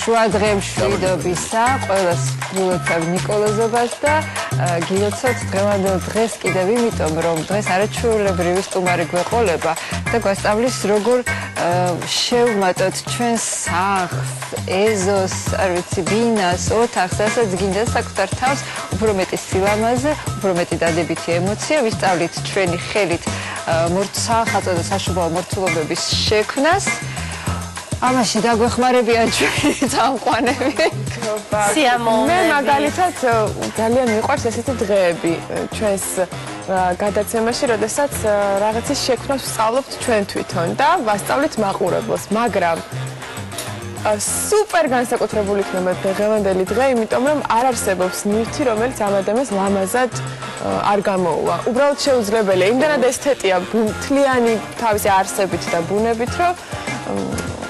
შუა დღემშვიდობისა ყველას გულოცავ ნიკოლოზობას და გილოცავთ დღევანდელ დღეს კიდევ იმიტომ რომ დღეს არაჩვეულებრივი სტუმარი გვეყოლება და გვასწავლის როგორ შევმატოთ ჩვენს სახლს, ეზოს, არ ვიცი, ბინას, ოთახს, რასაც გინდა საკუთარ თავს, უფრო მეტი სილამაზე, უფრო მეტი დადებითი ემოცია, ვისწავლით ჩვენი ხელით სახალხო და საშუალო მორთულობების შექმნას. ამაში დაგვეხმარებიან ჩვენი წამყვანები. მე მაგალითად ძალიან მიყვარს ესეთი დღეები ჩვენს გადაცემაში, როდესაც რაღაცის შექმნას ვსწავლობთ ჩვენ თვითონ და ვასწავლით მაყურებელს, მაგრამ სუპერ განსაკუთრებული იქნება დღევანდელი დღე, იმიტომ რომ არ არსებობს ნივთი, რომელიც ამ ადამიანს ლამაზად არ გამოუვა. უბრალოდ შეუძლებელია, იმდანად ესთეტია მთლიანი თავისი არსებით და ბუნებით, რომ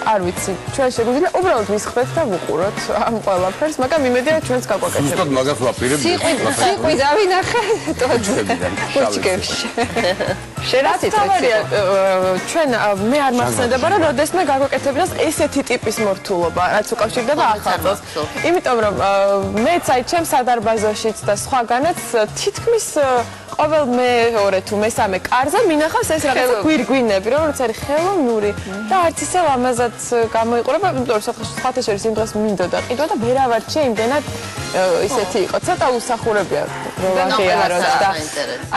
არ ვიცი, ჩვენ შეგვიძლია უბრალოდ ვისხდეთ და ვუყუროთ ამ ყველაფერს, მაგრამ იმედია ჩვენს გაგვაკეთებთ. ზუსტად მაგას ვაპირებ. სიყვი დავინახე ტოჩკებში. ჩვენ მე არ მახსენდება რომ როდესმე გაგვაკეთებინოს ესეთი ტიპის მორთულობა, რაც უკავშირდება ახალწელს. იმიტომ რომ მეც აი ჩემ სადარბაზოშიც და სხვაგანაც თითქმის ყოველ მეორე თუ მესამე კარზე მინახავს ეს რაღაცა გვირგვინები, რომელიც არის ხელოვნური და არც ისე ლამაზად გამოიყურება, იმიტომ რომ სხვათა შორის იმ დღეს მინდოდა ყიდვა და ვერავარჩია იმდენად ისეთი იყო, ცოტა უსახურებია რომ აღიაროთ და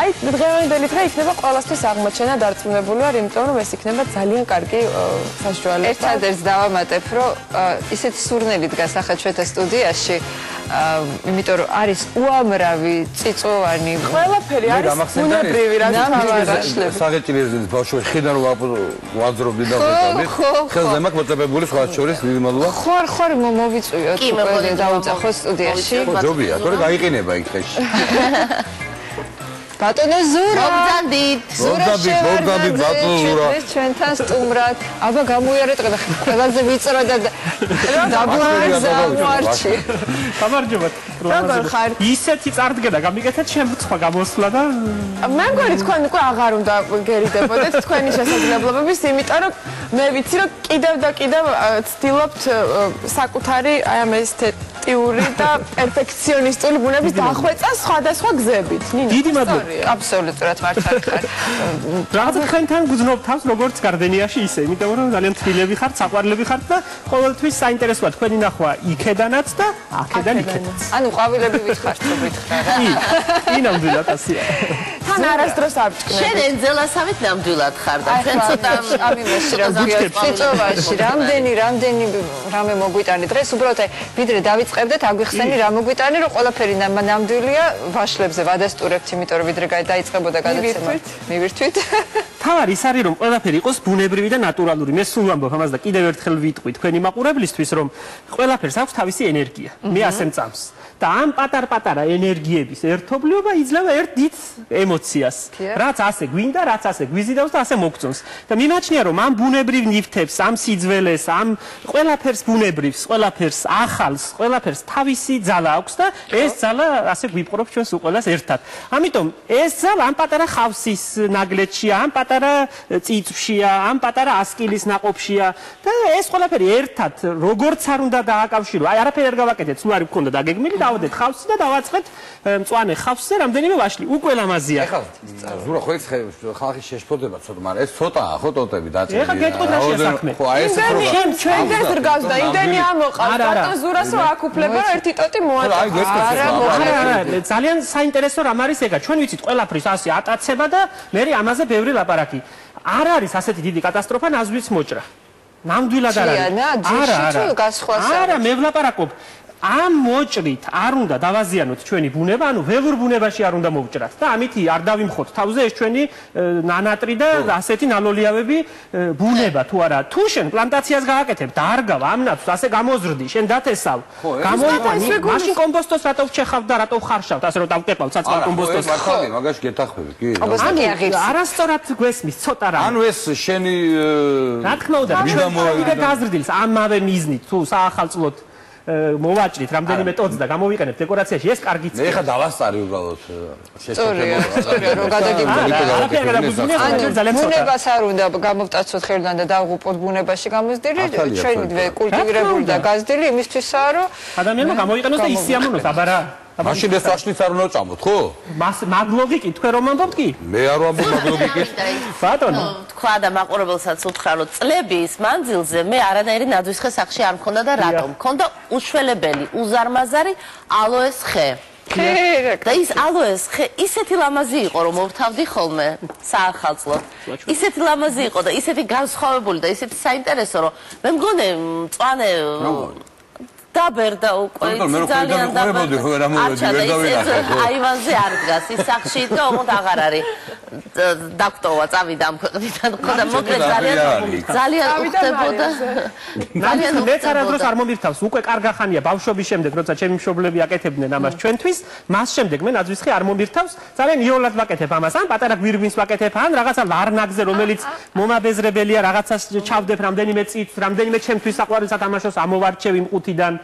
აი დღევანდელი დღე იქნება ყველასთვის აღმოჩენა დარწმუნებული ვარ, იმიტომ რომ ეს იქნება ძალიან კარგი საშუალება. ერთადერთ დავამატებ, რომ ისეთი სურნელი დგას ახლა ჩვენთა სტუდიაში, იმიტომ რომ არის უამრავი წიწვოვანი ყველაფერი არის ბუნებრივი, რაც თავარაშლები. საღეჭირის ბავშვი ხედან რომ ვაძრობდი და ვიყავით. ხელზე მაქვს მოწებებული სხვა შორის მიმალვა. ხარ მოვიწვიოთ უკვე დაუძახო სტუდიაში. ჯობია, თორე გაიყინება იქ ხეში. ბატონო ზურა. მოგძანდით. მოგძანდით ბატონო ზურა. ჩვენთან სტუმრად. აბა გამოიარეთ და ყველაზე ვიწრო და დაბლარზავარჩი. გამარჯობა. როგორ ხარ? ისეთი წარდგენა გამიგეთეთ შემოცხვა გამოსვლა და მე მგონი თქვენ უკვე აღარ უნდა გერიდებოდეთ თქვენი შესაძლებლობების, იმიტომ რომ მე ვიცი რომ კიდევ და კიდევ ცდილობთ საკუთარი აი ამ ესთეტიური და პერფექციონისტული ბუნების დახვეწა სხვადასხვა გზებით. დიდი მადლობა. აბსოლუტურად მართალი ხარ. რაღაცა თქვენთან გძნობ თავს როგორც გარდენიაში ისე, იმიტომ რომ ძალიან თბილები ხართ, საყვარლები ხართ და ყოველთვის საინტერესოა თქვენი ნახვა იქედანაც და აქედან იქედანაც. ანუ ყვავილები ვითხართ, ვითხარ. კი, ნამდვილად ასეა. თან არასდროს არ ვჭკნები. შენ ენძელასავით ნამდვილად ხარ და ჩვენ ცოტა ამიმეში რა გიწოვაში, რამდენი რამე მოგვიტანი დღეს, უბრალოდ აი ვიდრე დავიწყებდეთ, აგვიხსენი რა მოგვიტანი, რომ ყველაფერი ნამდვილია, ვაშლებზე ვადასტურებთ, იმიტომ რომ ვიდრე დაიწყებოდა გადაცემა. მივირთვით. თავარი ის არის რომ ყველაფერი იყოს ბუნებრივი და ნატურალური. მე სულ ვამბობ ამას და კიდევ ერთხელ ვიტყვი თქვენი მაყურებლისთვის, რომ ყველაფერს აქვს თავისი ენერგია. მე ასე მწამს. და ამ პატარ-პატარა ენერგიების ერთობლიობა იძლევა ერთ დიდ ემოციას. რაც ასე გვინდა, რაც ასე გვიზიდავს და ასე მოგწონს. და მიმაჩნია რომ ამ ბუნებრივ ნივთებს, ამ სიძველეს, ამ ყველაფერს ბუნებრივს, ყველაფერს ახალს, ყველაფერს თავისი ძალა აქვს და ეს ძალა ასე გვიპყრობს ჩვენს უყველას ერთად. ამიტომ ეს ძალა ამ პატარა ხავსის ნაგლეჯშია, ამ პატარა წიწვშია, ამ პატარა ასკილის ნაყოფშია და ეს ყველაფერი ერთად როგორც არ უნდა დააკავშირო. აი არაფერი არ გავაკეთეთ, სულ არ გქონდა დაგეგმილი, დავდეთ ხავსი და დავაწყეთ მწვანე ხავსზე რამდენიმე ვაშლი. უკვე ლამაზია. ეხლა ზურა ხო ეს ხალხი შეშფოთდება ცოტა, მაგრამ ეს ცოტაა ხო ტოტები დაწერი. ეხლა გეტყვით რაშია საქმე. ხო აი ეს რო ჩვენ დღეს რგავს და იმდენი ამოყავს. ბატონ ზურას რომ აკუფლება ერთი ტოტი მოაწვა. აი გესკეთე. ძალიან საინტერესო რამ არის ეგა. ჩვენ ვიცით ყველაფრის ასე ატაცება და მე ამაზე ბევრი ლაპარაკი. არ არის ასეთი დიდი კატასტროფა ნაზვის მოჭრა. ნამდვილად არ არის. არა, მე ვლაპარაკობ. ამ მოჭრით არ უნდა დავაზიანოთ ჩვენი ბუნება, ანუ ველურ ბუნებაში არ უნდა მოვჭრათ და ამითი არ დავიმხოთ თავზე ეს ჩვენი ნანატრი და ასეთი ნალოლიავები ბუნება თუ არა. თუ შენ პლანტაციას გააკეთებ, დაარგავ ამნაც ასე გამოზრდი, შენ დათესავ. გამოიყვანი, მაშინ კომპოსტოს რატო ვჩეხავთ და რატო ვხარშავთ, ასე რომ დავკეპავ საწყალ კომპოსტოს. მართალი, მაგაში გეთახმები, კი. არასწორად გვესმის, ცოტა რა. ანუ ეს შენი რა თქმა უნდა, ჩვენ გავიდე გაზრდილს ამავე მიზნით თუ საახალწლოდ მოვაჭრით რამდენიმე ტოტს და გამოვიყენებთ დეკორაციაში, ეს კარგი მე ხა დავასწარი უბრალოდ სწორია, რო გადაგიბუნებათ. ბუნებას არ უნდა გამოვტაცოთ ხელიდან და დავღუპოთ ბუნებაში გამოსდილი, ჩვენივე კულტივირებული და გაზრდილი იმისთვისაა, რომ ადამიანმა გამოიყენოს და ისიამოვნოს, აბარა. მაშინ ეს ვაშლიც არ უნდა წამოთ, ხო? მაგლოგიკი თქვენ რომ ამბობთ კი? მე არ ვამბობ მაგლოგიკით. ბატონო. თქვა და მაყურებელსაც უთხრა, რომ წლების მანძილზე მე არანაირი ნადვისხე სახში არ მქონდა და რატომ? მქონდა უშველებელი, უზარმაზარი ალოეს ხე. და ის ალოეს ხე ისეთი ლამაზი იყო, რომ მოვთავდი ხოლმე საახალწლოდ. ისეთი ლამაზი იყო და ისეთი განსხვავებული და ისეთი საინტერესო, რომ მე მგონი მწვანე დაბერდა უკვე ძალიან დაბერდა. აივანზე არ დგას, ის სახში იდგა, ოღონდ აღარ არის. დაქტოვა წავიდა ამ ქვეყნიდან, ხო და მოკლედ ძალიან უხდებოდა. ძალიან მეც არადროს არ მომირთავს, უკვე კარგა ხანია ბავშვობის შემდეგ, როცა ჩემი მშობლები აკეთებდნენ ამას ჩვენთვის, მას შემდეგ მე ნაძვისხე არ მომირთავს, ძალიან იოლად ვაკეთებ ამას, ან პატარა გვირგვინს ვაკეთებ, ან რაღაცა ლარნაგზე, რომელიც მომაბეზრებელია, რაღაცას ჩავდებ რამდენიმე წითს, რამდენიმე ჩემთვის საყვარელ სათამაშოს ამოვარჩევ იმ ყუთიდან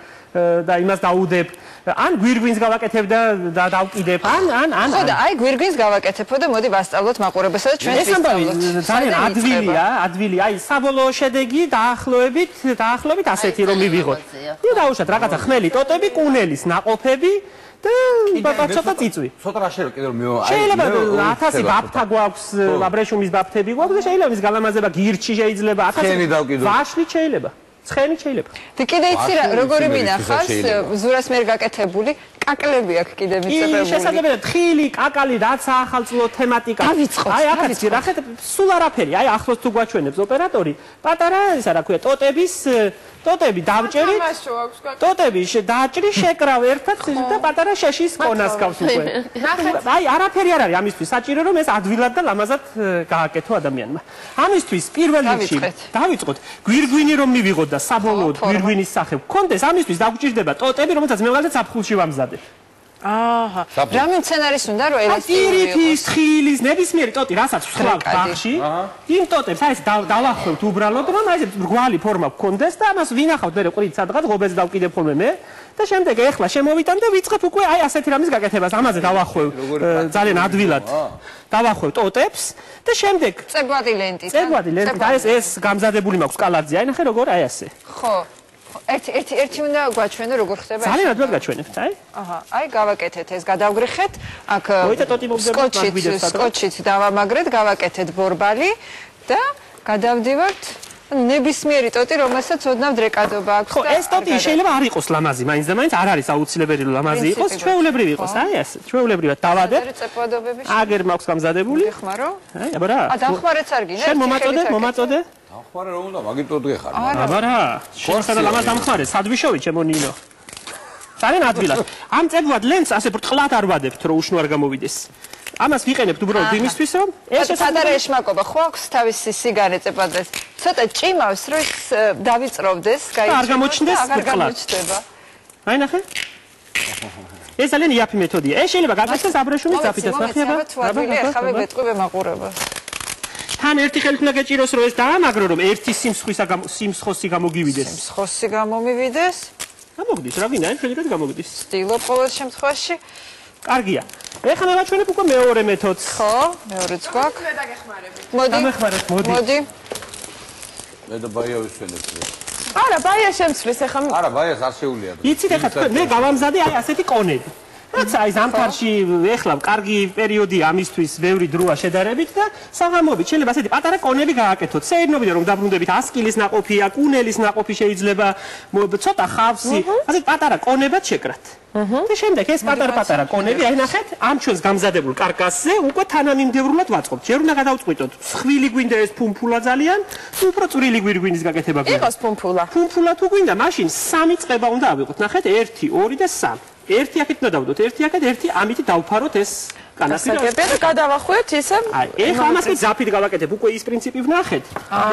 და იმას დაუდებ, ან გვირგვინს გავაკეთებ და დავკიდებ, ან ხო და აი გვირგვინს გავაკეთებო და მოდი ვასწავლოთ მაყურებელსა და ჩვენს ვისწავლოთ. ძალიან ადვილია, აი საბოლოო შედეგი დაახლოებით ასეთი რომ მივიღოთ. ნუ დაუშვათ რაღაცა ხმელი ტოტები, კუნელის ნაყოფები და ცოტა წიწვი. ცოტა რა შეიძლება კიდევ შეიძლება 1000 ბაფთა გვაქვს, აბრეშუმის ბაფთები გვაქვს და შეიძლება ის გალამაზება გირჩი შეიძლება 1000 ვაშლი შეიძლება. ცხენი შეიძლება. და კიდე იცი რა, როგორი მინახავს ზურას მიერ გაკეთებული კაკლები აქვს კიდე მიწებებული. შესაძლებელია თხილი, კაკალი, რაც ახალწლო თემატიკა. აი ახაც რახეთ სულ არაფერი. აი ახლოს თუ გვაჩვენებს ოპერატორი, პატარა ისა რა ქვია, ტოტები დავჭერი. ტოტები დააჭრი, შეკრავ ერთად და პატარა შეშის კონას გავს უკვე. აი არაფერი არ არის ამისთვის საჭირო რომ ეს ადვილად და ლამაზად გააკეთო ადამიანმა. ამისთვის პირველ რიგში დავიწყოთ გვირგვინი რომ მივიღოთ და საბოლოოდ გვირგვინის სახე გქონდეს, ამისთვის დაგვჭირდება ტოტები, რომელსაც მე მაგალითად საფხულში ვამზადებ. აჰა. რამე სცენარის უნდა რომ ელასტიკური იყოს. ტირიფის, თხილის, ნებისმიერი ტოტი, რასაც ვსხლავთ ბაღში, იმ ტოტებს აი ეს დავახვევთ უბრალოდ, რომ აი ეს მრგვალი ფორმა გქონდეს და ამას ვინახავთ მე ყრით სადღაც ღობეს დავკიდებ ხოლმე მე და შემდეგ ეხლა შემოვიტან და ვიწყებ უკვე აი ასეთი რამის გაკეთებას. ამაზე დავახვევ ძალიან ადვილად. დავახვევ ტოტებს და შემდეგ წებვადი ლენტით. და ეს გამზადებული მაქვს კალაძე. აი ნახე როგორ აი ასე. ხო. ერთი უნდა გვაჩვენო როგორ ხდება ეს. ძალიან ადვილად გაჩვენებთ, აი. აჰა, აი გავაკეთეთ ეს, გადავგრიხეთ. აქ სკოტჩით დავამაგრეთ, გავაკეთეთ ბორბალი და გადავდივართ ნებისმიერი ტოტი, რომელსაც ოდნავ დრეკადობა აქვს. ხო, ეს ტოტი შეიძლება არ იყოს ლამაზი, მაინც და მაინც არ არის აუცილებელი ლამაზი იყოს, ჩვეულებრივი იყოს, აი ასე, ჩვეულებრივად დავადებ. აგერ მაქვს გამზადებული. გეხმარო? აი, აბარა. დახმარეც არ გინდა? შენ მომაწოდე. დახმარე რომ უნდა, მაგით ტოტ გეხარ. აბარა. შენ ლამაზ დამხმარე, სადვიშოვი ჩემო ნინო. ძალიან ადვილად. ამ წებულად ლენტს ასე ბრტყლად არ ვადებთ, რომ უშნო არ გამოვიდეს. ამას ვიყენებთ უბრალოდ იმისთვის, რომ ეს პატარა ეშმაკობა ხო აქვს თავისი სიგარე წებადეს. ცოტა ჭიმავს, რომ ის დავიწროვდეს, არ გამოჩნდეს ბრტყლად. აი ნახე. ეს ძალიან იაფი მეთოდია. ეს შეიძლება გაკეთდეს აბრეშუმის დაფიძას, ნახება? ახლა ვეტყვი მაყურებელს. თან ერთი ხელით უნდა გეჭიროს, რომ ეს დაამაგრო, რომ ერთი სიმსხოსი გამოგივიდეს. სიმსხოსი გამომივიდეს. გამოგდის, რა გინდა, შეიძლება გამოგდის. სტილო ყოველ შემთხვევაში. კარგია. ეხლა მე ვაჩვენებ უკვე მეორე მეთოდს. ხო, მეორეც გვაქვს. მე დაგეხმარებით. მოდი. მე და ბაია ვისვენებ. არა, ბაია შემცვლის ეხლა. არა, ბაიას არ შეუძლია. იცით ეხლა თქვენ მე გავამზადე აი ასეთი კონები. რაცა აი ზამთარში ეხლა კარგი პერიოდია ამისთვის, ბევრი დროა შედარებით და საღამოობით შეიძლება ასეთი პატარა კონები გააკეთოთ. სეირნობით რომ დაბრუნდებით 100 კილის ნაყოფია, კუნელის ნაყოფი შეიძლება ცოტა ხავსი, ასეთ პატარა კონებად შეკრათ. და შემდეგ ეს პატარა კონები აი ნახეთ, ამ ჩვენს გამზადებულ კარკასზე უკვე თანამიმდევრულად ვაწყობთ. ჯერ უნდა გადავწყვიტოთ, სხვილი გვინდა ეს ფუმფულა ძალიან, თუ უფრო წვრილი გვირგვინის გაკეთება გვინდა. იყოს ფუმფულა. ფუმფულა თუ გვინდა, მაშინ 3 წყება უნდა ავიღოთ. ნახეთ, 1, 2 და 3. ერთი აქეთ უნდა დავდოთ, ერთი აქეთ, ერთი ამით დავფაროთ ეს გასაგებია და გადავახვიოთ ისე. ეხლა ამას ძაფით გავაკეთებ, უკვე ის პრინციპი ვნახეთ.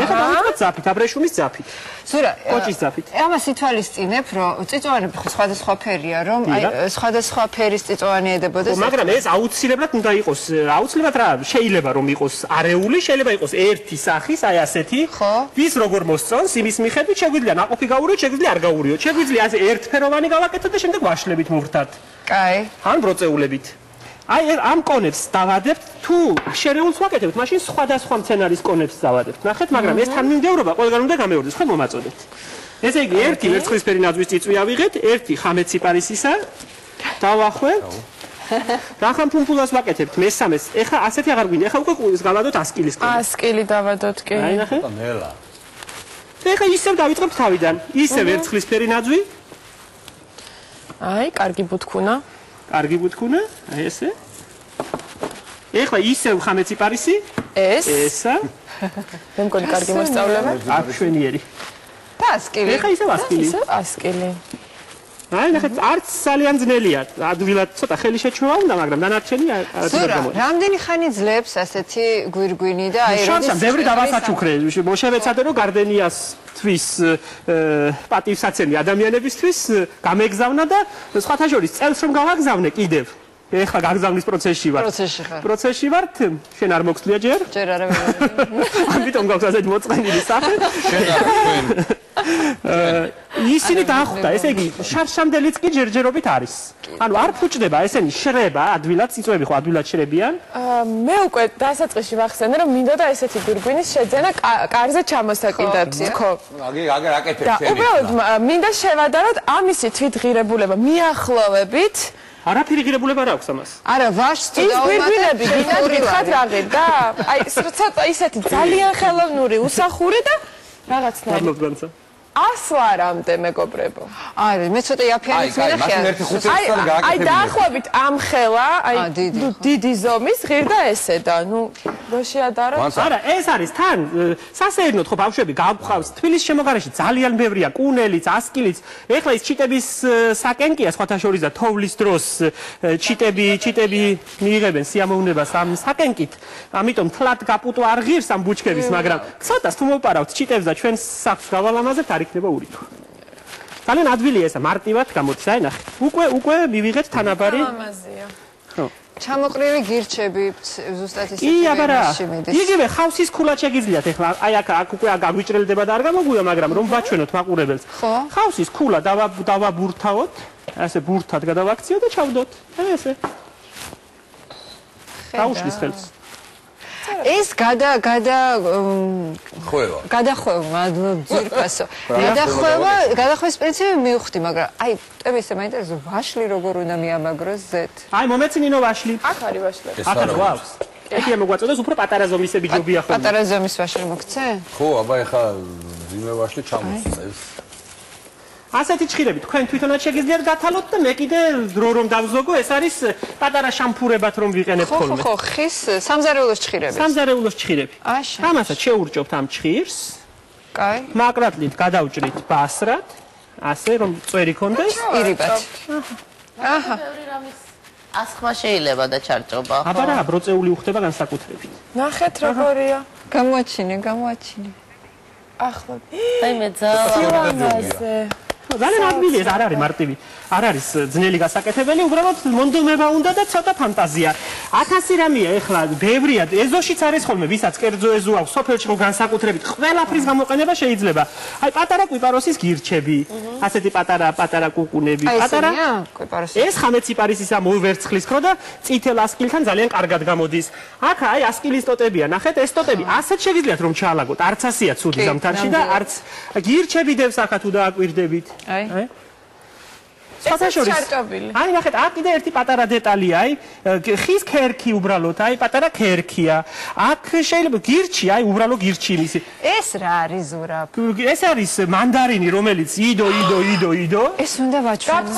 ეხლა დავიწყოთ ძაფით, აბრეშუმის ძაფით. ზურა, კოჭის ძაფით. ამას ითვალისწინებ, რომ წიწვოვანები ხო სხვადასხვა ფერია, რომ აი სხვადასხვა ფერის წიწვოვანი ედებოდეს. მაგრამ ეს აუცილებლად უნდა იყოს, აუცილებლად რა, შეიძლება რომ იყოს არეული, შეიძლება იყოს ერთი სახის, აი ასეთი. ვის როგორ მოსწონს, იმის მიხედვით შეგვიძლია ნაყოფი გავურიოთ, შეგვიძლია არ გავურიოთ. შეგვიძლია ასე ერთფეროვანი გავაკეთოთ და შემდეგ ვაშლებით მუხტად. კაი. ან ბროწეულებით. აი ამ კონებს დავადებთ, თუ შერეულს ვაკეთებთ, მაშინ სხვადასხვა მცენარის კონებს დავადებთ. ნახეთ, მაგრამ ეს თანმიმდევრობა ყველგან უნდა გამეორდეს, ხო მომაწოდებთ. ესე იგი, ერთი ვერცხლისფერი ნაძვის წიწვი ავიღეთ, ერთი ხამეციპარისისა, დავახვევთ. რახან ფუმფულას ვაკეთებთ, მესამეს. ეხა ასეთი აღარ გვინდა, ეხა უკვე გავადოთ 100 კილის კონი. 100 კილი დავადოთ კი. აი ნახე. ნელა. ეხა ისევ დავიწყებთ თავიდან. ისე ვერცხლისფერი ნაძვი. აი, კარგი ბუთქუნა. კარგი ბუთქუნა, აი ესე. ეხლა ისევ ხამეციპარისი. ესა. მე მგონი კარგი მოსწავლება. აფშვენიერი. და 100 კილი. ეხლა ისევ 100 კილი. ისე 100 კილი. აი ნახეთ, არც ძალიან ძნელია. ადვილად ცოტა ხელი შეჩვევა უნდა, მაგრამ დანარჩენი არ ზურა, რამდენი ხანი ძლებს ასეთი გვირგვინი და აი შანსა ბევრი დავასაჩუქრე. მოშევეცადე რომ გარდენიას თვის პატივსაცემი ადამიანებისთვის გამეგზავნა და სხვათა შორის წელს რომ გავაგზავნე კიდევ. ეხლა გაგზავნის პროცესში ვარ. პროცესში ვარ. შენ არ მოგწლია ჯერ? ჯერ არა ვეღარ. ამიტომ გაქვს ასეთი მოწყენილი სახე. შენ არ თქვენ. ისინი დახვდა, ესე იგი, შარშამდელიც კი ჯერჯერობით არის. ანუ არ ფუჭდება, ესენი შრება, ადვილად წიწვები ხო ადვილად შრებიან. მე უკვე დასაწყისში ვახსენე, რომ მინდოდა ესეთი გვირგვინის შეძენა კარზე ჩამოსაკიდად, თქო. აგერ აკეთებ და შენი. უბრალოდ მინდა შევადაროთ ამისი თვითღირებულება მიახლოვებით. არაფერი ღირებულება არ აქვს ამას. არა, ვაშს თუ ის დავუმატებ, გვირგვინები გითხათ რაღაც და აი ცოტა ისეთი ძალიან ხელოვნური, უსახური და რაღაცნაირი. მადლობ განცა. ასლარამდე მეგობრებო. არა, მე ცოტა იაფიანიც მინახია. მაშინ ერთი 5 წელი გააკეთებინე. აი დაახლოებით ამ ხელა, აი დიდი, დიდი ზომის ღირდა ესე და ნუ რო შეადარო. არა, ეს არის თან სასეირნოდ ხო ბავშვები გავყავს თბილის შემოგარაში ძალიან ბევრია კუნელიც, ასკილიც. ეხლა ის ჩიტების საკენკია სხვათა შორის და თოვლის დროს ჩიტები მიიღებენ სიამოვნებას ამ საკენკით. ამიტომ თლად გაპუტვა არ ღირს ამ ბუჩქების, მაგრამ ცოტას თუ მოვპარავთ ჩიტებს და ჩვენს სახლს გავალამაზებთ არ იქნება ურითო. ძალიან ადვილია ესა, მარტივად გამოდის, აი ნახეთ. უკვე მივიღეთ თანაბარი. ამაზია. ხო. ჩამოყრილი გირჩები ზუსტად ისეთი კი, აბარა. მიდის. იგივე ხავსის ქულად შეგიძლიათ ეხლა. აი აქ უკვე გაგვიჭრელდება და არ გამოგვია, მაგრამ რომ ვაჩვენოთ მაყურებელს. ხო. ხავსის ქულა დავაბურთავოთ, ასე ბურთად გადავაქციოთ და ჩავდოთ. აი ესე. დაუშლის ხელს. ეს ხოევა. გადახვევა, ძირფასო. გადახვის პრინციპი მივხვდი, მაგრამ აი, ტები ისე მაინტერესებს, ვაშლი როგორ უნდა მიამაგროს ზეთ. აი მომეცინინო ვაშლი. აქ არის ვაშლები. აქ გვაქვს. ეხია მოგვაწოდოს უფრო პატარა ზომისები ჯობია ხოლმე. პატარა ზომის ვაშლი მოგცე? ხო, აბა ეხა ძიმე ვაშლი ჩამოსწევს. ასეთი ჭხირები თქვენ თვითონაც შეგიძლიათ გათალოთ და მე კიდე დრო რომ დავზოგო, ეს არის პატარა შამფურებად რომ ვიყენებ ხოლმე. ხო, ხის სამზარეულოს ჭხირები. სამზარეულოს ჭხირები. აშა. ამასაც შეურჭობთ ამ ჭხირს. კაი. მაკრატლით გადავჭრით ბასრად, ასე რომ წვერი კონდეს. ირიბად. აჰა. ბევრი რამის ასხმა შეიძლება და ჩარჭობა. აბა რა, ბროწეული უხდება განსაკუთრებით. ნახეთ როგორია. გამოაჩინე. ახლა აი მე ძალიან ამაზე. ძალიან ადვილი ეს არ არის მარტივი. არ არის ძნელი გასაკეთებელი, უბრალოდ მონდომება უნდა და ცოტა ფანტაზია. 1000 რამეა ეხლა, ბევრია, ეზოშიც არის ხოლმე, ვისაც კერძო ეზო აქვს, სოფელში ხო განსაკუთრებით ყველაფრის გამოყენება შეიძლება. აი პატარა კვიპაროსის გირჩები, ასეთი პატარა კუკუნები, პატარა. ეს ხამეციპარისისა მოვერცხლის ქრო და წითელ ასკილთან ძალიან კარგად გამოდის. აქ აი ასკილის ტოტებია, ნახეთ, ეს ტოტები ასეთ შეგიძლიათ რომ ჩაალაგოთ, არც ასია ცუდი ზამთარში და არც გირჩები დევს ახლა თუ დააკვირდებით. აი. აი ნახეთ, აქ კიდე ერთი პატარა დეტალია, აი ხის ქერქი უბრალოდ, აი პატარა ქერქია. აქ შეიძლება გირჩი, აი უბრალოდ გირჩი მისი. ეს რა არის ზურაბ? ეს არის მანდარინი, რომელიც იდო. ეს უნდა ვაჩვენო.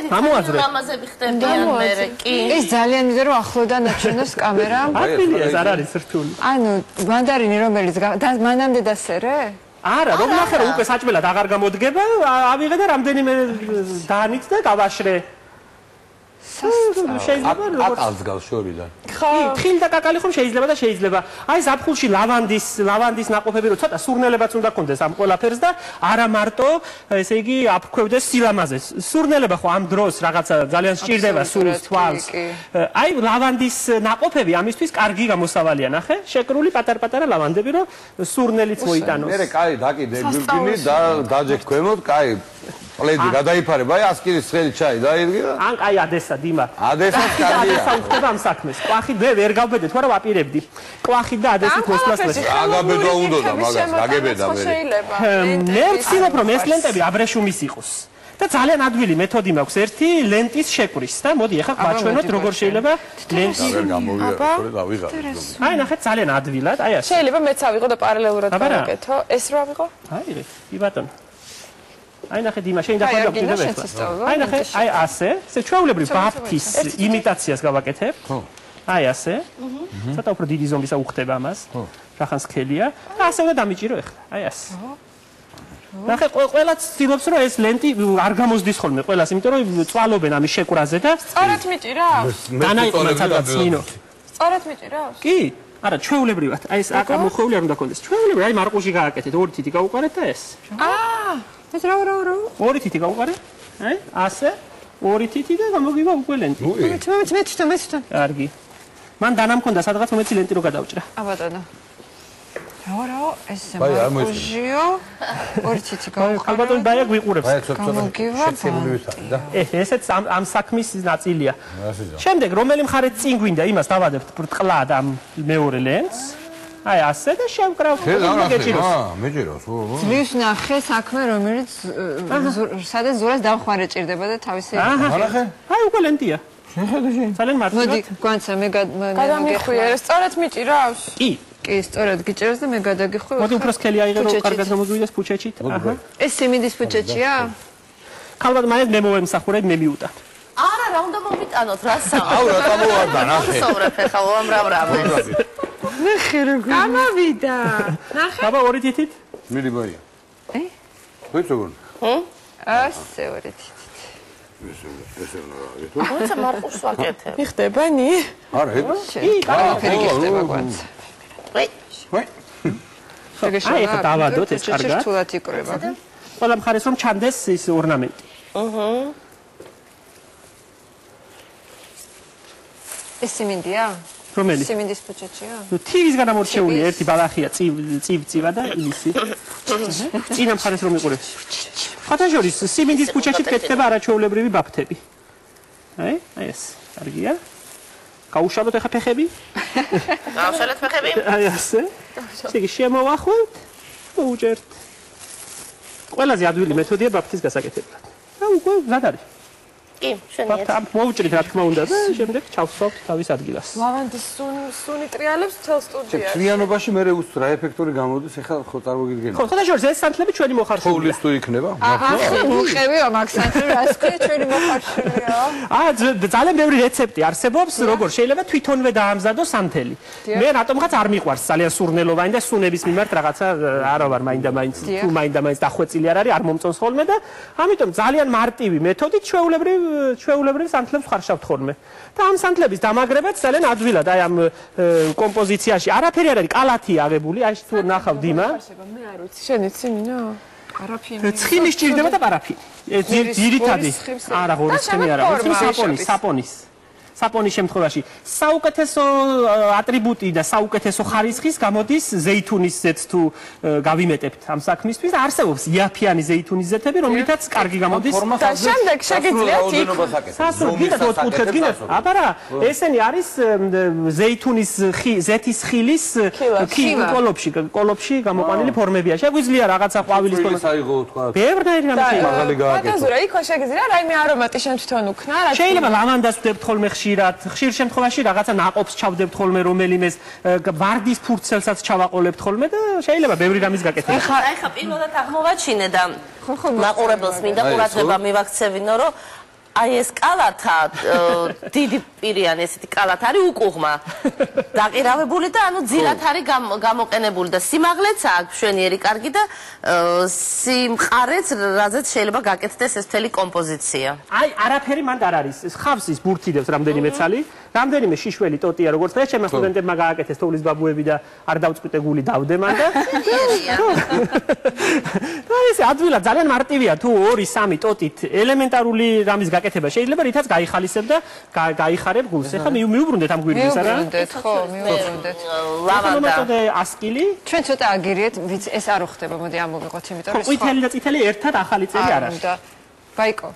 ამოაზრე. ამაზები ხდებიან მერე კი. ეს ძალიან მინდა რომ ახლოდან აჩვენოს კამერამ. აკბილია ეს არ არის რთული. ანუ მანდარინი რომელიც მანამდე დასერე? არა, რომ ნახე რომ უკვე საჭმელად აღარ გამოდგება, ავიღე და რამდენიმე დაანით და გავაშრე. შეიძლება როგორც აკალს გავს შორიდან. თხილი და კაკალი ხომ შეიძლება და შეიძლება. აი ზაფხულში ლავანდის ნაყოფები რო ცოტა სურნელებაც უნდა კონდეს ამ ყველაფერს და არა მარტო ესე იგი აფრქვევდეს სილამაზეს. სურნელება ხო ამ დროს რაღაცა ძალიან სჭირდება სულს თვალს. აი ლავანდის ნაყოფები ამისთვის კარგი გამოსავალია, ნახე? შეკრული პატარ-პატარა ლავანდები რო სურნელიც მოიტანოს. მერე კაი დაკიდე გვიმკინი და დაჯექ ქვემოთ, კაი პლედი გადაიფარება, აი 100 კილის ცხელი ჩაი დაირგი და ან კაი ადესა დიმა. ადესაც კარგია. ადესა უხდება ამ საქმეს. კვახი ვერ გავბედეთ, მაგრამ ვაპირებდი. კვახი და ადესით მოსვლას. აგაბედვა უნდა და მაგას გაგებედა მე. მე ვცდილობ რომ ეს ლენტები აბრეშუმის იყოს. და ძალიან ადვილი მეთოდი მაქვს ერთი ლენტის შეკვრის და მოდი ახლა გვაჩვენოთ როგორ შეიძლება ლენტი ვერ გამოვიდა, ხოლე დავიღალე. აი ნახეთ ძალიან ადვილად, აი ასე. შეიძლება მეც ავიღო და პარალელურად გავაკეთო. ეს რო ავიღო? აი კი ბატონო. აი ნახე დიმა შენ დახვედა კიდევ. აი ნახე, აი ასე, ეს ჩვეულებრივ ბაფთის იმიტაციას გავაკეთებ. ხო. აი ასე. ცოტა უფრო დიდი ზომისა უხდება ამას. ხო. რახან სქელია და ასე უნდა დამიჭირო ახლა. აი ასე. ნახე ყველა ცდილობს რომ ეს ლენტი არ გამოსდის ხოლმე ყველას, იმიტომ რომ წვალობენ ამის შეკვრაზე და სწორად მიჭირავს? დანაიყმაც სადაც ნინო. სწორად მიჭირავს? კი. არა, ჩვეულებრივად. აი ეს აკა მოხეული არ უნდა კონდეს. ჩვეულებრივად, აი მარყუში გააკეთეთ, ორი თითი გაუყარეთ და ეს. ეს რა. ორი თითი გაუყარე. აი, ასე. ორი თითი და გამოგივა უკვე ლენტი. მე თვითონ. კარგი. მან დანა მქონდა სადღაც მომეცი ლენტი რო გადაუჭრა. ბატონო. რა, ეს მარყუჟიო. ორი თითი გაუყარე. ალბათ ბაია გვიყურებს. გამოგივა. და ესეც ამ საქმის ნაწილია. შემდეგ რომელი მხარეც წინ გვინდა, იმას დავადებთ ბრტყლად ამ მეორე ლენტს. აი ასე და შევკრავთ და გეჭიროს. მეჭიროს. ძლივს ნახე საქმე რომელიც სადაც ზურას დამხმარე ჭირდება და თავისი ნახე. აი უკვე ლენტია. შეხედე. ძალიან მარტივად. მოდი გვანცა მე გადამიხვიე, სწორად მიჭირავს? კი. კი, სწორად გიჭერს და მე გადაგიხვი. მოდი უფრო სქელი აიღე რომ კარგად გამოგვიდეს ფუჩეჩით. აჰა. ეს სიმინდის ფუჩეჩია? ქალბატონო მაინც მე მოვემსახურებ, მე მივუტან. არა, რა უნდა მომიტანოთ, რა საუბრობ? აუ რა გამოვარდა, ნახე. საუბრობ ახლა უამრავ. ნახე როგორ გამოვიდა. ნახე. აბა ორი თითით? მიდი ბაია. ვიცოგონ. ასე ორი თითით. ესე რა გეტო? თუმცა მარყურს ვაკეთებ. მიხდებანი? არა, კი, ყველაფერი გიხდება გვანცა. ვაი. აი ახლა დავადოთ ეს კარგად. რთულად იკრება. ყველა მხარეს რომ ჩანდეს ის ორნამენტი. ეს სიმინდია? რომელი? სიმინდის ფუჩეჩია? თივის განამორჩეული ერთი ბალახია წივ-წივა და ილისი. წინა მხარეს რომ იყურებს. ხათაშორის სიმინდის ფუჩეში კეთდება არაჩვეულებრივი ბაფთები. აი ეს კარგია. გაუშალოთ ახლა ფეხები? გავშალეთ ფეხები? აი ასე. ისე შემოვახვევთ. უჯერთ. ყველაზე ადვილი მეთოდია ბაფთის გასაკეთებლად. და უკვე მზად არის. კი, შენიეთ. მოვუჭრით რა თქმა უნდა და შემდეგ ჩავსვავთ თავის ადგილას. ლავანდის სუნი ტრიალებს მთელ სტუდიაში. ტრიანობაში მე რა ეფექტური გამოდის, ახლა ხო წარმოგიდგენთ. ხო, ხოდაშორის ეს სანთლები ჩვენი მოხარშულია. თოვლის თუ იქნება? ახლა მიყევიო მაქსანტი რას ქვია ჩვენი მოხარშულია? ძალიან ბევრი რეცეპტი არსებობს, როგორ შეიძლება თვითონვე დაამზადო სანთელი. მე რატომღაც არ მიყვარს ძალიან სურნელოვანი და სუნების მიმართ რაღაცა არა ვარ მაინდა-მაინც თუ მაინდა-მაინც დახვეწილი არ არის, არ მომწონს ხოლმე და ამიტომ ძალიან მარტივი მეთოდით ჩვეულებრივ სანთლებს ხარშავთ ხოლმე. და ამ სანთლების დამაგრებაც ძალიან ადვილად აი ამ კომპოზიციაში არაფერი არ არის, კალათია აღებული, აი თუ ნახავ დიმა. მე არ ვიცი, შენ იცი მინო? პარაფინი. ცხიმი სჭირდება და პარაფინი. ძირითადი. არა, ღორისხემი არა, საპონის შემთხვევაში საუკეთესო ატრიბუტი და საუკეთესო ხარისხის გამოდის ზეითუნის ზეთს თუ გავიმეტებთ ამ საქმისთვის და არსებობს იაფიანი ზეითუნის ზეთები, რომლითაც კარგი გამოდის. და შემდეგ შეგიძლიათ იქ სასურვ გინდათ ოთხკუთხედ გინდათ? აბა რა, ესენი არის ზეითუნის ზეთის ხილის კოლოფში გამოყვანილი ფორმებია. შეგვიძლია რაღაცა ყვავილის ფორმა. საიღო თქვა. ბევრნაირი რამე შეიძლება. მაღალი გააკეთო. ფანტაზურა იქ შეგიძლია რაიმე არომატი შენ თვითონ უქნა, რა შეიძლება ლავანდას ვდებთ ხოლმე ხშირ შემთხვევაში რაღაცა ნაყოფს ჩავდებთ ხოლმე რომელიმეს ვარდის ფურცელსაც ჩავაყოლებთ ხოლმე და შეიძლება ბევრი რამის გაკეთება. ახლა პირველად აღმოვაჩინე და მაყურებელს მინდა ყურადღება მივაქცევინო, რომ აი ეს კალათა დიდი პირიანი ესეთი კალათ არის უკუღმა დაყირავებული და ანუ ძილად არის გამოყენებული და სიმაღლეც აქვს მშვენიერი კარგი და სიმყარეც რაზეც შეიძლება გაკეთდეს ეს მთელი კომპოზიცია. აი არაფერი მანდ არ არის. ხავსის ბურთიდებს რამდენიმე ცალი, რამდენიმე შიშველი ტოტია როგორც და ჩემმა სტუდენტებმა გააკეთეს თოვლის ბაბუები და არ დავწყვიტე გული დავდე მან და ეს ადვილად ძალიან მარტივია თუ 2-3 ტოტით ელემენტარული რამის გაკეთება შეიძლება რითაც გაიხალისებ და გაიხარებ გულს. ეხლა მიუბრუნდეთ ამ გვირგვინს არა? მიუბრუნდეთ ხო, მიუბრუნდეთ. ლავანდა. ასკილი. ჩვენ ცოტა აგირიეთ, ვიც ეს არ ხდება, მოდი ამოვიღოთ, იმიტომ რომ ყვითელი და წითელი ერთად ახალი წელი არ არის. ბაიკო.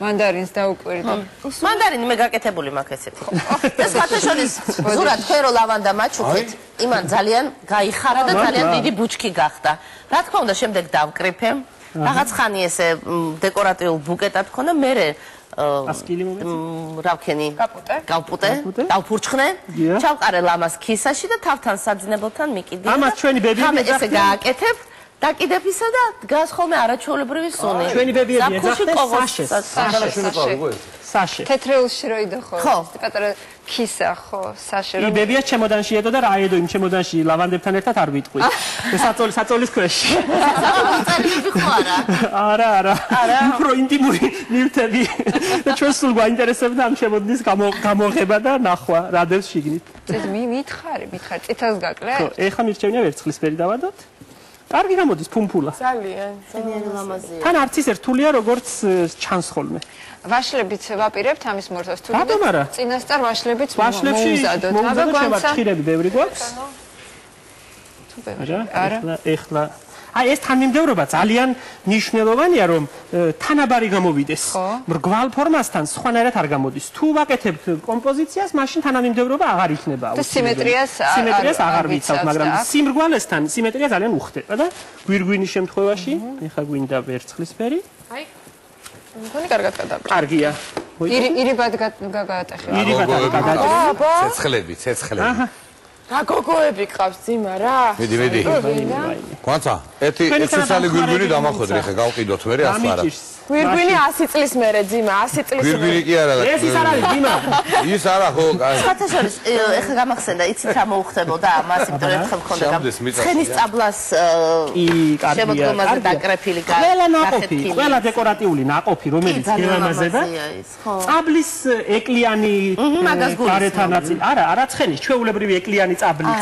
მანდარინს დაუკვირდა. მანდარინი მე გაკეთებული მაქვს ესეთი. და სხვათაშორის ზურად ფერო ლავანდა მაჩუქით. იმან ძალიან გაიხარა და ძალიან დიდი ბუჩქი გახდა. რა თქმა უნდა, შემდეგ დავკრიფე. რაღაც ხანი ესე დეკორატიულ ბუკეტად ქონდა, მერე ასკილი მომეც. რა ვქენი? გავპუტე, დავფურჩხნე, ჩავყარე ლამას ქისაში და თავთან საძინებელთან მიკიდე. ამას ჩვენი ბებიები ესე გააკეთებ. დაკიდებ ისა და დგას ხოლმე არაჩვეულებრივი სუნი. ჩვენი ბებიები ეძახდნენ საშე. თეთრეულში რო იდო ხო? პატარა ქისა ხო, საშე რომ ბებია ჩემოდანში ედო და რა ედო იმ ჩემოდანში ლავანდებთან ერთად არ ვიტყვი. საწოლის ქვეშ. საწოლები ხო არა? არა. უფრო ინტიმური ნივთები. და ჩვენ სულ გვაინტერესებდა ამ ჩემოდნის გამოღება და ნახვა რა დევს შიგნით. მითხარი, წითელს გაკლე? ხო, ეხლა მირჩევნია ვერცხლისფერი დავადოთ. კარგი გამოდის ფუმფულა. ძალიან ლამაზია. თან არც ის რთულია როგორც ჩანს ხოლმე. ვაშლებიც ვაპირებთ ამის მორთოს თუ რატომ არა? წინასწარ ვაშლებიც მოუმზადოთ. მოუმზადოთ ჩვენი ბევრი გვაქვს. არა, ეხლა აი ეს თანმიმდევრობა ძალიან მნიშვნელოვანია რომ თანაბარი გამოვიდეს. მრგვალ ფორმასთან სხვანაირად არ გამოდის. თუ ვაკეთებთ კომპოზიციას, მაშინ თანამიმდევრობა აღარ იქნება. და სიმეტრიას აღარ ვიცავთ, მაგრამ სიმრგვალესთან სიმეტრია ძალიან უხდება და გვირგვინის შემთხვევაში, ეხლა გვინდა ვერცხლისფერი. აი მგონი კარგად გადააყრა. კარგია. ირიბად გაგატეხე. ირიბად გადააყრა. ცეცხლები. რა გოგოები ყავს ძიმა რა? მიდი. კვანცა, ერთი ცალი გვირგვინი დამახვედრე ხე გავყიდოთ მე ასე არა. გვირგვინი 100 წლის მერე ძიმა, 100 წლის მერე. გვირგვინი კი არა. ეს ის არ არის ძიმა. ის არა ხო, კაი. სხვათაშორის ეხლა გამახსენდა, იცით რა მოუხდებოდა მას იმიტომ ერთხელ მქონდა ცხენის წაბლას შემოდგომაზე დაკრეფილი ყველა დეკორატიული ნაყოფი რომელიც გელამაზება წაბლის ეკლიანი გარეთან ნაწილი არა ცხენის ჩვეულებრივი ეკლიანი წაბლის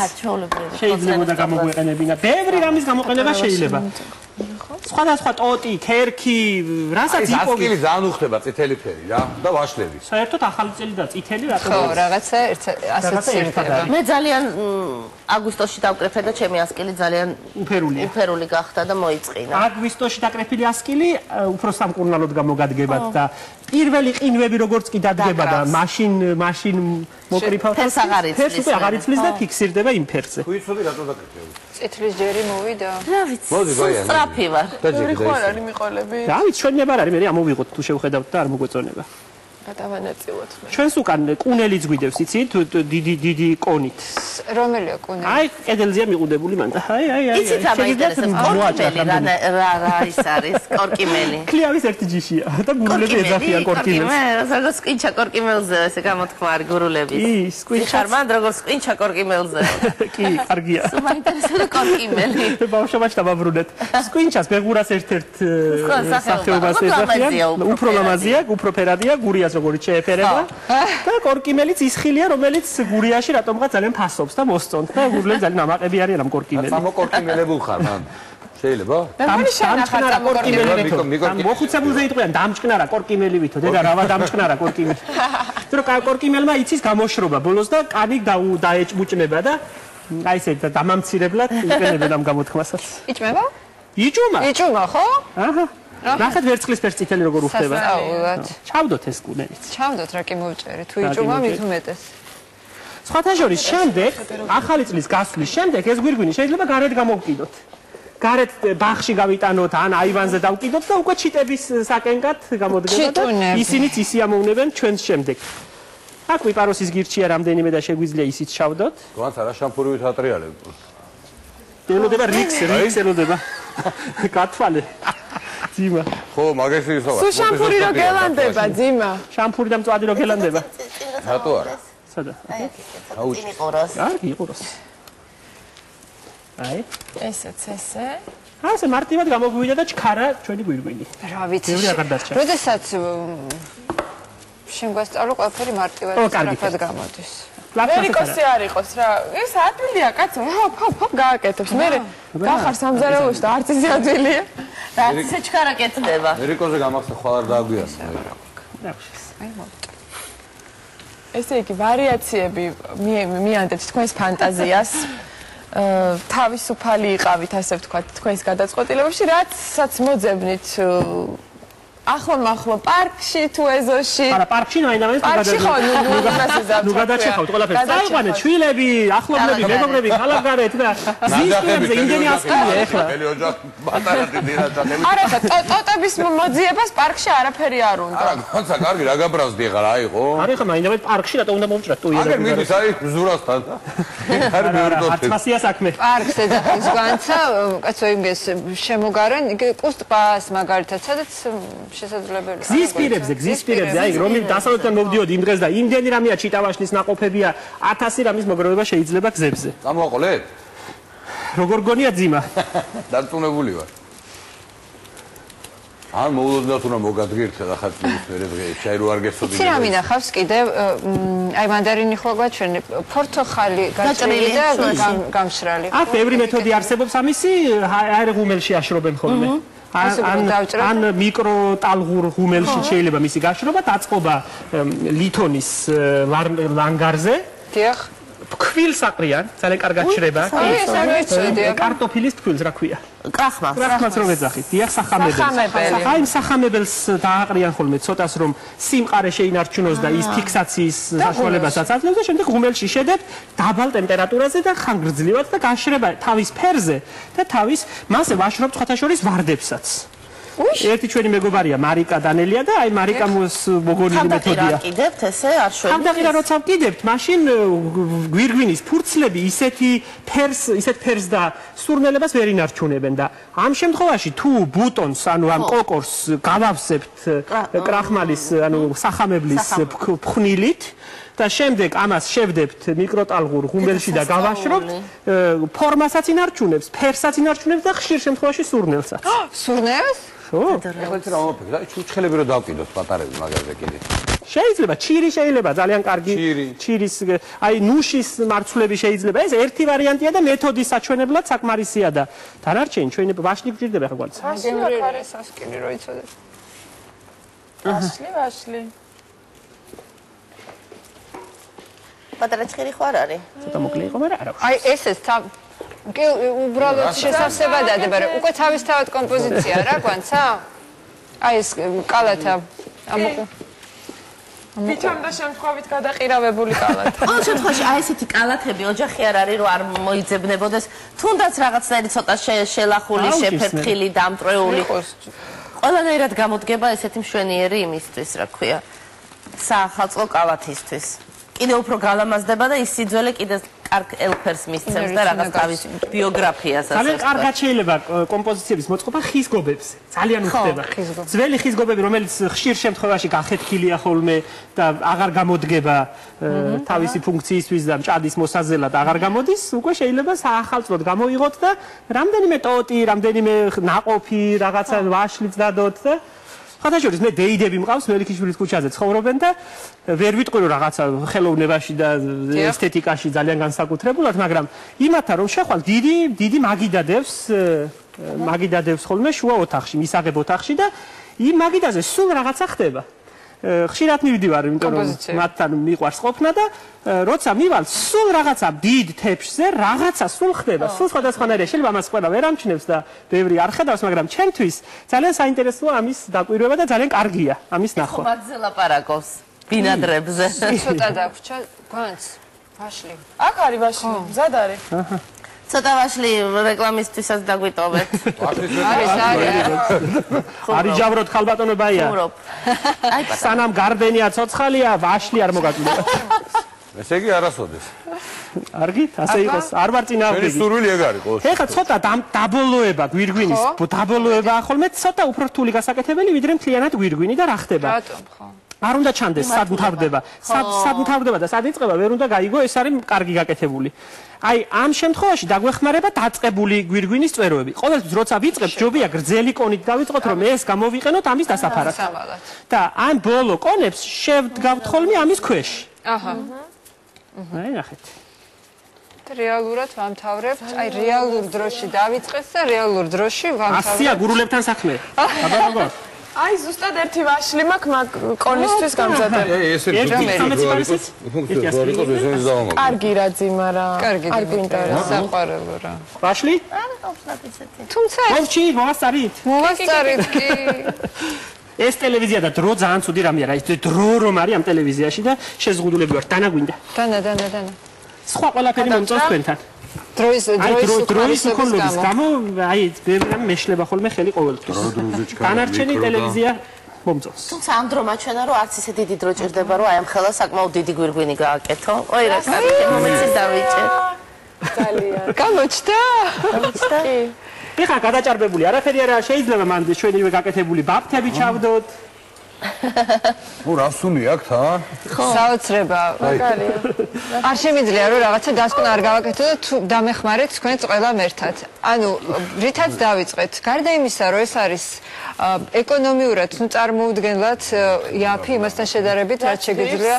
შეიძლება გამოგვეყენებინა ბევრი რამის გამოყენება შეიძლება სხვადასხვა ტოტი, ქერქი, რასაც იყო. ასკილი ძალიან უხდება წითელი ფერი რა და ვაშლები. საერთოდ ახალი წელი და წითელი რატომ? ხო, რაღაცა ასოცირდება. მე ძალიან აგვისტოში დავკრეფე და ჩემი ასკილი ძალიან უფერული გახდა და მოიწყინა. აგვისტოში დაკრეფილი ასკილი უფრო სამკურნალოდ გამოგადგებათ და პირველი ყინვები როგორც კი დადგება და მაშინ მოკრიფავთ. ფერს აღარ იცვლის და ფიქსირდება იმ ფერზე. თუ იცოდი რატომ დაკრეფილი? წითლის ჯერი მოვიდა. რა ვიცი. სწრაფი ვარ. ორი ხო არ არის მიყოლები. რა ვიცი, ჩვენება არ არის, მე ამოვიღოთ თუ შევხედავთ და არ მოგვეწონება. გადავანაწილოთ მე. ჩვენს უკან კუნელიც გვიდევს, იცით, დიდი კონით. რომელია კუნელი? აი, კედელზეა მიყუდებული მანდა. აი. იცით რა მაინტერესებს? კორკიმელი რა ის არის? კორკიმელი. ქლიავის ერთი ჯიშია და გურულები ეძახიან კორკიმელს. როგორც სკვინჩა კორკიმელზე ესე გამოთქვა არის გურულების. ის სკვინჩა. ხარმან როგორც სკვინჩა კორკიმელზე. კი, კარგია. სულ მაინტერესებს კორკიმელი. ბავშვობაში დავაბრუნეთ. სკვინჩას ბეგურას ერთ-ერთ სახეობას ეძახიან. უფრო ლამაზია, უფრო ფერადია, გურიას როგორიც შეეფერება და კორკიმელიც ისხილია რომელიც გურიაში რატომღაც ძალიან ფასობს და მოსწონთ და გურლები ძალიან ამაყები არიან ამ კორკიმელი. სამოკორკიმელებულ ხარ მან. შეიძლება? დამჭკნარა კორკიმელივითო. მოხუცებულზე იტყვიან დამჭკნარა კორკიმელივითო. დედა რავა დამჭკნარა კორკიმელი. თორე კორკიმელმა იცის გამოშრობა ბოლოს და კანი დაეჭმუჭნება და აი ესე დამამცირებლად იყენებენ ამ გამოთქმასაც. იჭმება? იჭუმა ხო? აჰა. ნახეთ ვერცხლისფერ წითელი როგორ უხდება. სასწაულად. ჩავდოთ ეს კუნელიც. ჩავდოთ რა კი მოვჭერი. თუ იჭუმა მით უმეტეს. სხვათაშორის შემდეგ, ახალი წლის გასვლის შემდეგ ეს გვირგვინი შეიძლება გარეთ გამოვკიდოთ. გარეთ ბაღში გავიტანოთ ან აივანზე დავკიდოთ და უკვე ჩიტების საკენკად გამოდგება და ისინიც ისიამოვნებენ ჩვენს შემდეგ. აქ ვიპაროსის გირჩია რამდენიმე და შეგვიძლია ისიც ჩავდოთ. თქვენც არა შამპურივით ატრიალებ. ელოდება რიქს ელოდება. გათვალე. ძიმა. ხო, მაგაში ისოვა. სულ შამპური რო გელანდება, ძიმა. შამპური და მწვადი რო გელანდება. რატო არა? სადა? აუჩი. იყუროს. კარგი, იყუროს. აი, ესეც ესე. ასე მარტივად გამოგვივიდა და ჩქარა ჩვენი გვირგვინი. რა ვიცი. ბევრი აღარ დარჩა. როდესაც შენ გვასწავლო ყველაფერი მარტივად სწრაფად გამოდის. ვერიკოსი არ იყოს რა. ეს ადვილია კაცო. ჰოპ გააკეთებს. მე გახარ სამზარეულოში და არც ისე ადვილია. რაც ისე ჩქარა კეთდება. ვერიკოზე გამახსენ ხვალ არ დააგვიასნა. აი მოვიდა. ესე იგი ვარიაციები მიანდეთ თქვენს ფანტაზიას. თავისუფალი იყავით, ასე ვთქვათ, თქვენს გადაწყვეტილებებში, რაცაც მოძებნით ახლო პარკში თუ ეზოში. არა, პარკში ნაინავენ პარკში ხო, ნუ გადაჭეხავთ ყველაფერს. წაიყვანეთ შვილები, ახლობლები, მეგობრები, ხალხგარეთ და ზისტრებზე იმდენი ასკილია ეხლა. მელი ოჯახ პატარა დიდი რაჭახები. არა, ტოტების მოძიებას პარკში არაფერი არ უნდა. არა, ხანსა კარგი რა გაბრაზდი ახლა რა იყო? არა ხა მაინავენ პარკში რატო უნდა მომჭრათ თუ აგერ მიდის აი ზურასთან და არ მეურდოთ. აცმასია საქმე. პარკს ეძახის განცა, კაცო იმის შემოგარენ, კუსტპას მაგალითად, სადაც შესაძლებელია. გზის პირებზე, აი რომ დასავლეთიდან მოვდიოდი იმ დღეს და იმდენი რამეა ჩიტავაშლის ნაყოფებია, 1000 რამის მოგროვება შეიძლება გზებზე. წამოაყოლეთ? როგორ გონია ძიმა? დარწმუნებული ვარ. ან მოულოდნელად უნდა მოგადგირდეთ ახლა მერე დღეში, შაი რო არ გესწოდი. იცი რა მინახავს კიდევ, აი მანდარინი ხო გვაჩვენე, ფორთოხალი გაჭრილი და გამშრალი. აქ ბევრი მეთოდი არსებობს ამისი, აი ღუმელში აშრობენ ხოლმე. ან მიკროტალღურ ღუმელში შეიძლება მისი გაშრობა, დაწყობა ლითონის ლანგარზე. დიახ. ფქვილს აყრიან, ძალიან კარგად შრება. ეს არ ვიცოდი. კარტოფილის ფქვილს რა ქვია? კრახმალს რო ვეძახით. დიახ, სახამებელს. აი სახამებელს დააყრიან ხოლმე ცოტას რომ სიმყარე შეინარჩუნოს და ის ფიქსაციის საშუალებასაც აძლევს და შემდეგ ღუმელში შედებთ დაბალ ტემპერატურაზე და ხანგრძლივად და გაშრება თავის ფერზე და თავის მასე ვაშრობთ სხვათა შორის ვარდებსაც. ერთი ჩვენი მეგობარია მარიკა დანელია და აი მარიკამოს მოგონილი მეთოდია. ხანდაყირა კიდევთ ესე არ შვენით. ხანდაყირა როცა ვკიდებთ, მაშინ გვირგვინის ფურცლები ისეთ ფერს და სურნელებას ვერ ინარჩუნებენ და ამ შემთხვევაში თუ ბუტონს, ანუ ამ კოკორს გავავსებთ კრახმალის, ანუ სახამებლის ფხვნილით და შემდეგ ამას შევდებთ მიკროტალღურ ღუმელში და გავაშრობთ, ფორმასაც ინარჩუნებს, ფერსაც ინარჩუნებს და ხშირ შემთხვევაში სურნელსაც. სურნელს? ხო? ეხლა რა მომაფიქრე? აი ჩუჩხელები რო დავკიდოთ პატარები მაგაზე კიდე. შეიძლება, ჩირი შეიძლება, ძალიან კარგი. ჩირის, აი ნუშის მარცვლები შეიძლება. ეს ერთი ვარიანტია და მეთოდის საჩვენებლად საკმარისია და დანარჩენი ჩვენი ვაშლი გვჭირდება ახლა გვალს. გემრიელი სასკილი რო იცოდეთ. ვაშლი. პატარა ჭირი ხო არ არის? ცოტა მოკლე იყო, მაგრამ არა. აი ესეც კი უბრალოდ შესაძლებელია დადებარე. უკვე თავისთავად კომპოზიცია რა გვანცა? აი ეს კალათა ამოყო. ბიჭამ და შემთხვევით გადაყირავებული კალათი. ყოველ შემთხვევაში აი ესეთი კალათები ოჯახი არ არის რომ არ მოიძებნებოდეს. თუნდაც რაღაცნაირი ცოტა შელახული, შეფერხილი, დამტრეული. ყველანაირად გამოდგება ესეთი მშვენიერი იმისთვის, რა ქვია, საახალწლო კალათისთვის. კიდე უფრო გალამაზდება და ის სიძველე კიდე კარგ ელფერს მისცემს და რაღაც თავის ბიოგრაფიასაც. ძალიან კარგად შეიძლება კომპოზიციების მოწყობა ხის გობებზე. ძალიან უხდება. ძველი ხის გობები, რომელიც ხშირ შემთხვევაში გახეთქილია ხოლმე და აღარ გამოდგება თავისი ფუნქციისთვის და მჭადის მოსაზელად აღარ გამოდის, უკვე შეიძლება საახალწლოდ გამოიღოთ და რამდენიმე ტოტი, რამდენიმე ნაყოფი, რაღაცა ვაშლიც დადოთ და ხათაშორის მე დეიდები მყავს მელიქიშვილის ქუჩაზე ცხოვრობენ და ვერ ვიტყვი რომ რაღაცა ხელოვნებაში და ესთეტიკაში ძალიან განსაკუთრებულად, მაგრამ იმათა რომ შეხვალ დიდი მაგიდადევს ხოლმე შუა ოთახში, მისაღებ ოთახში და იმ მაგიდაზე სულ რაღაცა ხდება. ხშირად მივდივარ, იმიტომ რომ მათთან მიყვარს ყოფნა და როცა მივალ, სულ რაღაცა დიდ თეფშზე რაღაცა სულ ხდება, სულ სხვადასხვანაირია. შეიძლება ამას ყველა ვერ ამჩნევს და ბევრი არ ხედავს, მაგრამ ჩემთვის ძალიან საინტერესოა ამის დაკვირვება და ძალიან კარგია ამის ნახვა. ხომაძე ლაპარაკობს ბინადრებზე. ცოტა დაგვრჩა გვანც ვაშლი. აქ არის ვაშლი, მზად არის. ცოტა ვაშლი რეკლამისთვისაც დაგვიტოვეთ. არის ჯავროთ ხალბატონო ბაია. აი სანამ გარდენია ცოცხალია, ვაშლი არ მოგაკვირდება. ესე იგი არასოდეს. არგით, ასე იყოს, არ ვარ წინააღმდეგი. შენი სურვილი ეგ არის ყოველთვის. ეხლა ცოტა დაბოლოება გვირგვინის, დაბოლოება ხოლმე ცოტა უფრო რთული გასაკეთებელი, ვიდრე მთლიანად გვირგვინი და რა ხდება? რატომ ხო? არ უნდა ჩანდეს სად მთავრდება. სად მთავრდება და სად იწყება, ვერ უნდა გაიგო, ეს არის კარგი გაკეთებული. აი, ამ შემთხვევაში დაგვეხმარება დაწყებული გვირგვინის წვეროები. ყოველთვის როცა ვიწყებთ, ჯობია გრძელი კონით დავიწყოთ, რომ ეს გამოვიყენოთ ამის დასაფარად. და ამ ბოლო კონებს შევდგავთ ხოლმე ამის ქვეშ. აჰა. აი, ნახეთ. რეალურად ვამთავრებთ, აი რეალურ დროში დავიწყეთ და რეალურ დროში ვამთავრებთ. ასია გურულებთან საქმე. აბა როგორ? აი ზუსტად ერთი ვაშლი მაქვს კონისთვის გამზადებული. ესე კარგი რაძიმა რა. არ გვინტერესებს. საყვარელო რა. ვაშლი? თუმცა მოვჩი, მოვასწარით. მოვასწარით კი. ეს ტელევიზია და დრო ძალიან ცუდი რამეა რა. ის დრო რომ არის ამ ტელევიზიაში და შეზღუდულები ვარ. დანა გვინდა. დანა. სხვა ყველაფერი მომწონს თქვენთან. დროის უკოლობის გამო აი ბევრამ მეშლება ხოლმე ხელი ყოველთვის. დანარჩენი ტელევიზია მომწონს. თუმცა ამ დრო მაჩვენა რომ არც ისე დიდი დრო ჭირდება რომ აი ამ ხელა საკმაოდ დიდი გვირგვინი გააკეთო. ოი რა კარგი მომენტი დავიჭერ. ძალიან. გამოჩნდა? კი. ეხლა გადაჭარბებული არაფერი არა შეიძლება მან ჩვენივე გაკეთებული ბაფთები ჩავდოთ. ო რას უნდა აქვს ა? საოცრება. მაგარია. არ შემიძლია რომ რაღაცა დასკვნა არ გავაკეთო და თუ დამეხმარეთ თქვენც ყველამ ერთად. ანუ რითაც დავიწყეთ. გარდა იმისა, რომ ეს არის ეკონომიურად, ну წარმოუდგენლად იაფი იმასთან შედარებით, რაც შეგიძლია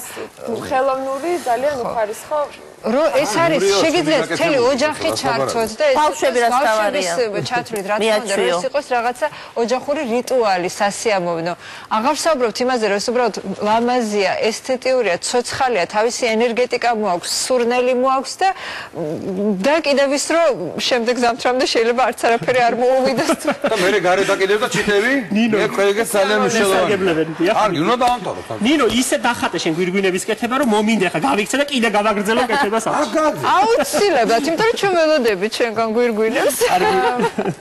ხელოვნური ძალიან უხარისხო რომ ეს არის შეგიძლიათ მთელი ოჯახი ჩართოთ და ეს ბავშვები რაც თავარია ჩათვლით რა თქმა უნდა რომ ეს იყოს რაღაცა ოჯახური რიტუალი სასიამოვნო აღარ ვსაუბრობთ იმაზე რომ ეს უბრალოდ ლამაზია ესთეტიურია ცოცხალია თავისი ენერგეტიკა მოაქვს სურნელი მოაქვს და კიდევ ის რომ შემდეგ ზამთრამდე შეიძლება არც არაფერი არ მოუვიდეს და მე გარე დაკიდებ და ჩიტები მე ყველგან ძალიან უშელებია კარგი უნდა დავამთავროთ ნინო ისე დახატე შენ გვირგვინების კეთება რომ მომინდა ხა გავიქცე და კიდე გავაგრძელო კეთება აუცილებლად, იმიტომ რომ ჩვენ ველოდებით ჩვენგან გვირგვინებს.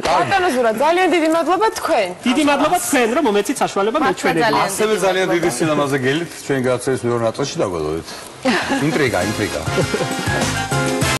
ბატონო ზურა, ძალიან დიდი მადლობა თქვენ. დიდი მადლობა თქვენ, რომ მომეცით საშუალება მეჩვენებინა. ასევე ძალიან დიდი სილამაზე გელით ჩვენ გადაცემის მეორე ნაწილში დაგვალოდეთ. ინტრიგა.